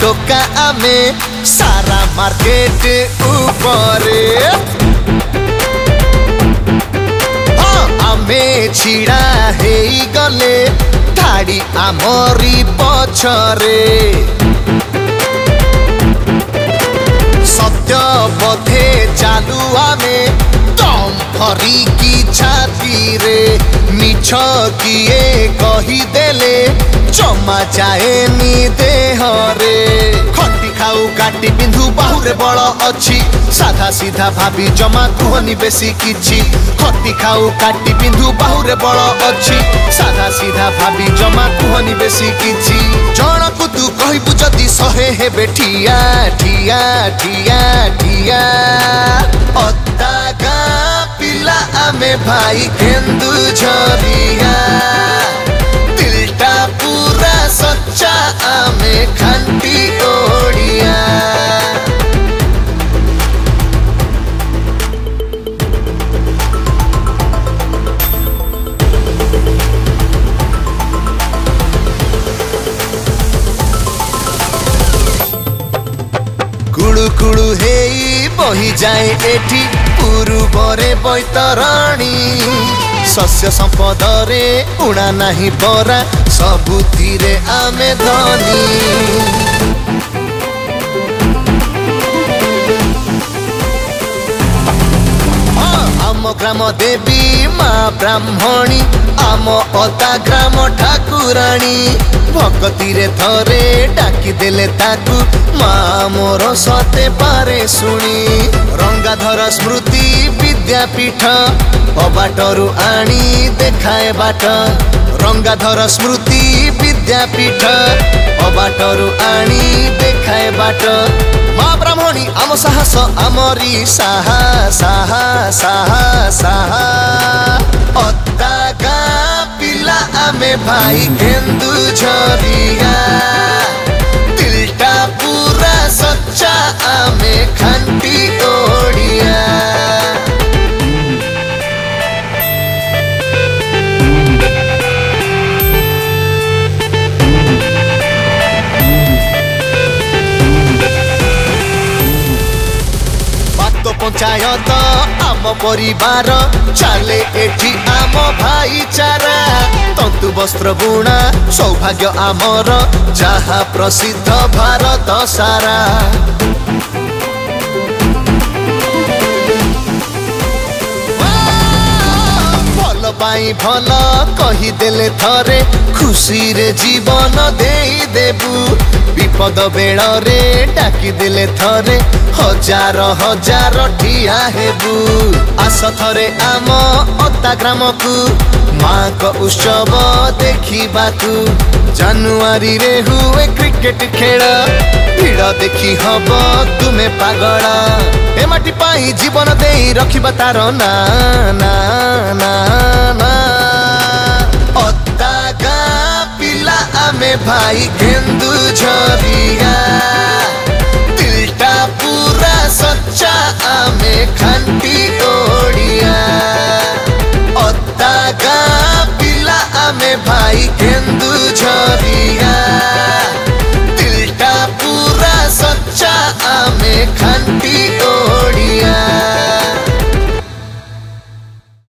टोका आमे सारा मार्केट ऊपरे आमे छिड़ा हेई गले धाड़ी आमरी पछरे सत्य पथे चालू आमे दम भरी की छाती रे मिछ किए कही देले जमा जाएनी देहरे खटी खाऊ काटी पिंधु बाहुरे बड़ अच्छी साधा सीधा भाभी जमा कुहनी बेसी किछि खटी खाऊ काटी पिंधु बाहुरे बड़ अच्छी साधा सीधा भाभी जमा कुहनी बेसी किछि जनकु तू कहबु जदी सहे हेबे ठिया ठिया ठिया ठिया अद्दा गा पिला आमे भाई केंदु झरिया दिलटा पूरा सच्चा आमे खांटी ओडिया कुड़ू कुड़ू हेई बही जाए एठी पूर्वरे बैतरणी शस्य संपदरे उड़ा नाही परा सबुथिरे आमे धनी आम ग्राम देवी माँ ब्राह्मणी आम अता ग्राम ठाकुराणी भक्ति रे थरे डाकी देले ताकू माँ मोर सते पारे शुणी रंगाधर स्मृति विद्यापीठ अबाटरू आनी देखाए बाट रंगाधर स्मृति विद्यापीठ अबाटरू आनी देखाए बाट माँ ब्राह्मणी आम साहस आमरी साहा साहा साहा साहा अद्दा गा पिला आमे भाई केंदु झरिया दिलटा पूरा सच्चा आमे खांटी ओडिया पंचायत आम परिवार चले एठी आम भाईचारा तंतु वस्त्र बुणा सौभाग्य आमर जहा प्रसिद्ध भारत सारा भल पाई भल कही देले थरे खुशी रे जीवन देई देबू विपद बेल रे डाकी देले थरे हजार हजार ठिया हेबू आस थरे आम अता ग्राम को माँ को उत्सव देखिबाकू जानुआरी रे हुए क्रिकेट खेल भीड़ देखी हब तुमे पागल ए माटी पाई जीवन देई रखिबा तार ना ना ना ना अद्दा गा पिला आमे भाई केंदु झरिया